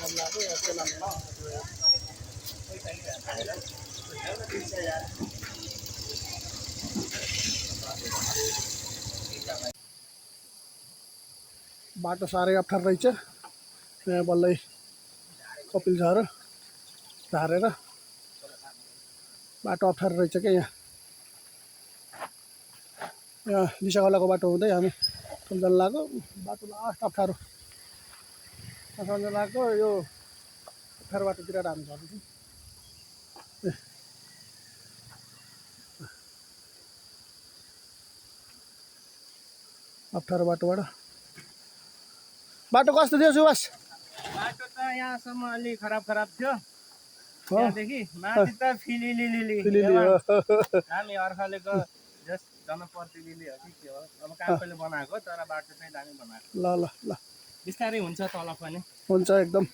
बाटो साह्रै अप्ठ्यारो रहेछ। यहाँ बल्लै कपिल झर झारेर बाटो अप्ठ्यारो रहेछ क्या। यहाँ दिसागलाको बाटो हुँदै हामी सञ्जाल लाग्यो। बाटो लास्ट अप्ठ्यारो सञ्जाल लाग्यो। यो अप्ठ्यारो बाटोतिर हामी झर्छौँ। अप्ठ्यारो बाटोबाट बाटो कस्तो थियो सुभाष? बाटो त यहाँसम्म अलि खराब थियो। त्यहाँदेखि माथि त फिलिलिली हामी अर्खालेको जस जनप्रतिनिधि हो कि के हो, अब काफेले बनाएको तर बाटो चाहिँ दामी बनाएको। ल ल ल बिस्तारै हुन्छ तल पनि हुन्छ एकदम।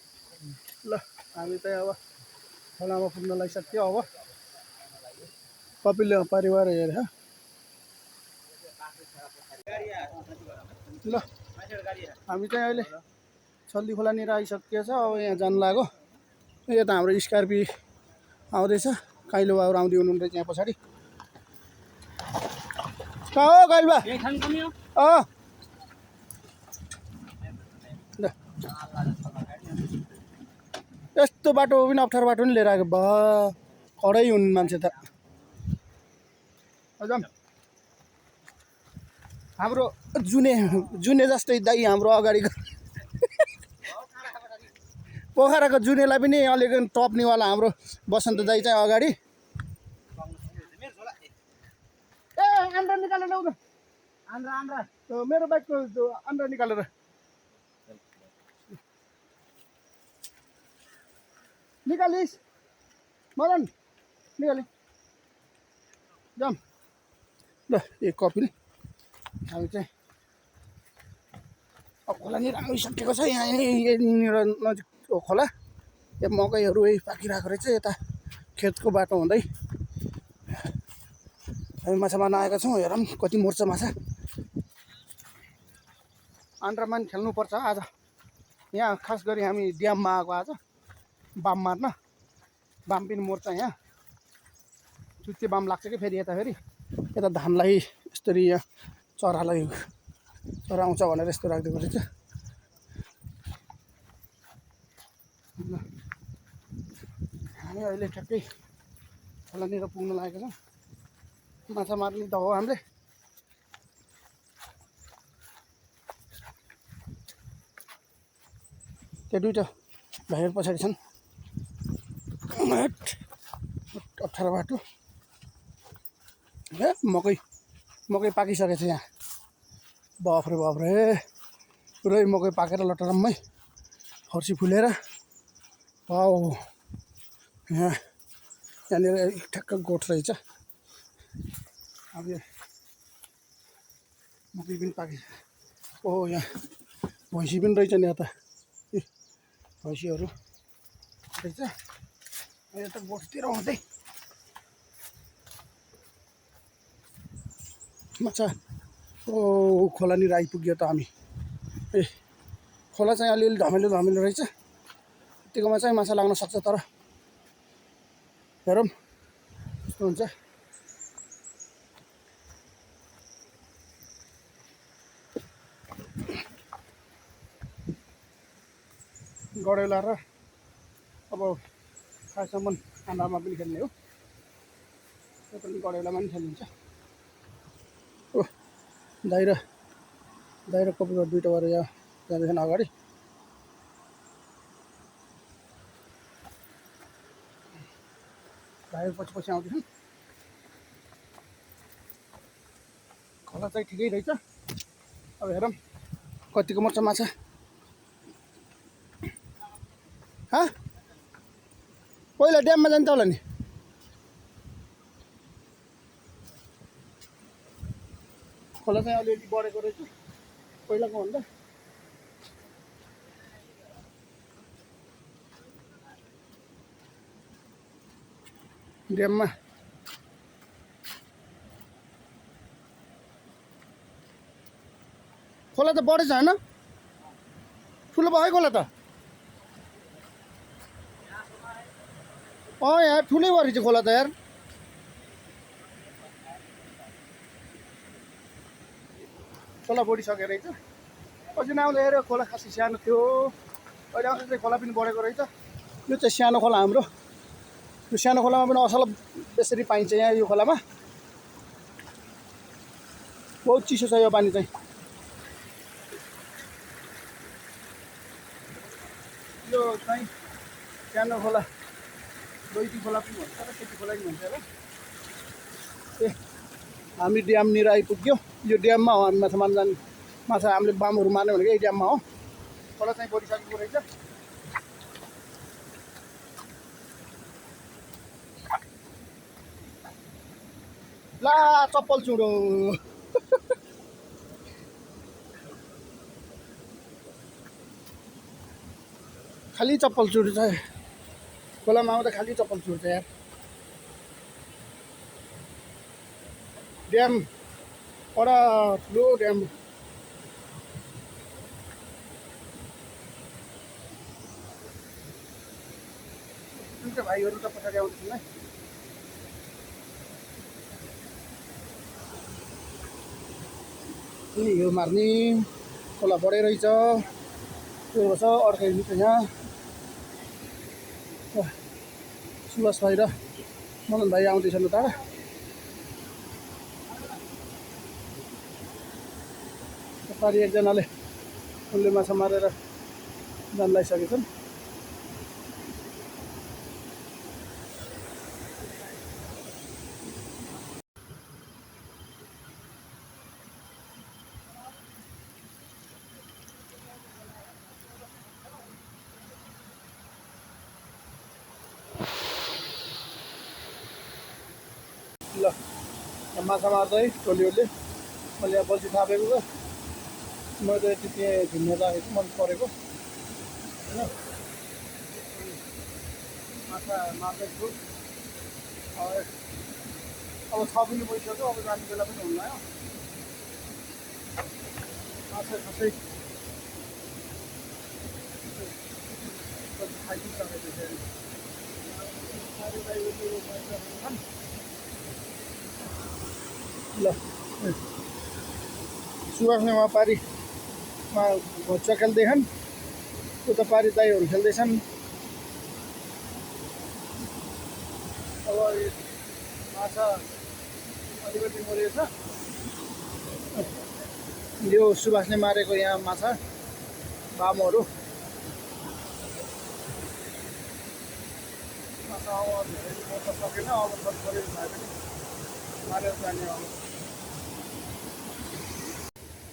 ल हामी चाहिँ अब खोलामा पुग्न लागिसक्यो। अब कपिल परिवार हेरेर ल हामी चाहिँ अहिले छल्दी खोलानिर आइसकेको छ। अब यहाँ जानु लाग्यो। यता हाम्रो स्कर्पियो आउँदैछ। काइलो बाबु आउँदै हुनुहुन्छ यहाँ पछाडि। कहाँ हो काइलो बा? यस्तो बाटो पनि अप्ठ्यारो बाटो पनि लिएर आएको बा कडै हुन् मान्छे त। हजुर हाम्रो जुने जस्तै दाइ हाम्रो अगाडिको पोखराको जुनेलाई पनि अलिकति टप्नेवाला हाम्रो बसन्त दाइ चाहिँ अगाडि। ए आन्द्रा निकालेर ल्याउ न। आन्द्रा मेरो बाइकको आन्द्रा निकालेर निकालिस् मदन निकालि जाम ल। एक कपिल हामी चाहिँ अब खोलानिर आइसकेको छ। यहाँनिर नजिक खोला। यहाँ मकैहरू पाकिरहेको रहेछ। यता खेतको बाटो हुँदै हामी माछा मार्न आएका छौँ। हेरौँ कति मर्छ माछा। आन्द्रामा पनि खेल्नुपर्छ आज। यहाँ खास गरी हामी ड्याममा आएको आज बाम मार्न। बाम पनि मर्छ यहाँ। चुच्चे बाम लाग्छ कि फेरि यता धानलाई यसरी यहाँ चरालाई चराउँछ भनेर यस्तो राखिदिएको रहेछ। हामी अहिले ठ्याक्कै खोलानिर पुग्न लागेको छौँ। माछा मार्ने त हो हामीले। त्यो दुईवटा भाइहरू पछाडि छन्। अप्ठ्यारो बाटो। ए मकै पाकिसकेको छ यहाँ। बाफ्रे पुरै मकै पाकेर लटरम्मै फर्सी फुलेर वाउ। यहाँनिर ठ्याक्क गोठ रहेछ। अब यो मकै पनि पाके। ओ यहाँ भैँसी पनि रहेछ नि। यता भैँसीहरू रहेछ। यता गोठतिर हुँदै माछा ओ खोलानिर आइपुग्यो त हामी। ए खोला चाहिँ अलिअलि धमिलो रहेछ। यतिकोमा चाहिँ माछा लाग्न सक्छ। तर हेरौँ कस्तो हुन्छ। गडेला र अब खासम्म आन्द्रामा पनि खेल्ने हो। त्यो पनि गडेलामा पनि खेलिन्छ। ओ दाइ र कपिल दुईवटा भएर यहाँ जाँदैछन् अगाडि। भाइहरू पछि आउँदैछन्। खोला चाहिँ ठिकै रहेछ। अब हेरौँ कतिको मर्छ माछा। पहिला ड्याममा जान्छ होला नि। खोला चाहिँ अलिअलि बढेको रहेछ पहिलाको भन्दा। ड्याममा खोला त बढेछ होइन? ठुलो भयो खोला त। यार ठुलै भयो रहेछ खोला त यार। खोला बढिसक्यो रहेछ। पछि आउँदा हेऱ्यो खोला खासै सानो थियो, अहिले आउँदा चाहिँ खोला पनि बढेको रहेछ। यो चाहिँ सानो खोला हाम्रो। यो सानो खोलामा पनि असल बेसरी पाइन्छ यहाँ यो खोलामा। बहुत चिसो छ यो पानी चाहिँ। यो चाहिँ सानो खोला, दोइटी खोला पनि भन्छ र सेती खोला पनि भन्छ होला। ए हामी ड्यामनिर आइपुग्यो। यो ड्याममा हो हामी माछा मार्न जाने। माछा हामीले बामहरू मार्ने भनेको यही ड्याममा हो। खोला चाहिँ बढिसकेको रहेछ। ला चप्पल चुडो खालि चप्पल चुड्छ। खोलामा आउँदा खालि चप्पल चुड्छ यार। ड्याम बडा ठुलो ड्याम। जुन चाहिँ भाइहरू त पछाडि आउँदैछन् है। यो मार्ने खोला बढे रहेछ। त्यो छ अर्कै यहाँ सुभाष भाइ र मदन भाइ आउँदैछन् उता। पारि एकजनाले उनले माछा मारेर जान लगाइसकेछन्। ल माछा मार्दै टोलीहरूले मैले यहाँ बल्छी थापेको त मैले त यति त्यहाँ घुम्न लागेको मन परेको होइन। माछा मार्दैछु। अब 6 पनि भइसक्यो। अब जाने बेला पनि हुन्न आयो। माछा खासै खाइदिइसकेको थियो। ल सुभाषले उहाँ पारिमा घोच्चा खेल्दैछन्, उता पारि दाइहरू खेल्दैछन्। अब माछा अलिकति मरेको छ। यो सुभाषले मारेको यहाँ माछा बामहरू। माछा अब धेरै मर्न सकेन। अब छोरी भाइ पनि मारेर जाने।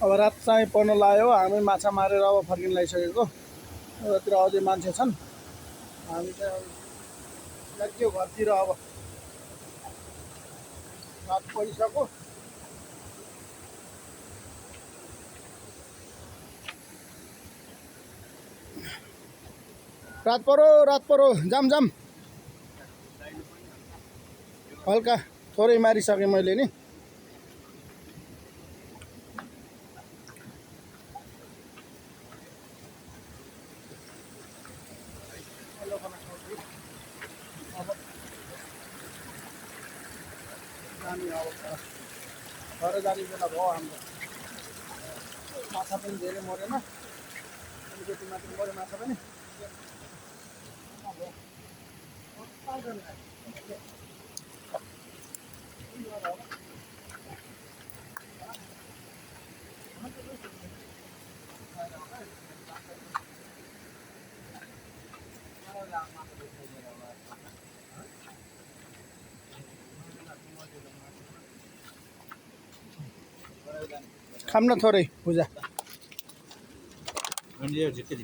अब रात चाहिँ पर्न लाग्यो। हामी माछा मारेर अब फर्किन लागिसकेको। यतातिर अझै मान्छे छन्। हामी चाहिँ अब लाग्यो घरतिर। अब रात परिसक्यो। रात परो जाम जाम हल्का थोरै मारिसकेँ मैले नि। घर जाने बेला भयो हाम्रो। माछा पनि धेरै मरेन, अलिकति मात्र मऱ्यो माछा पनि। खाम न थोरै पूजा। अनि यो झिक्कै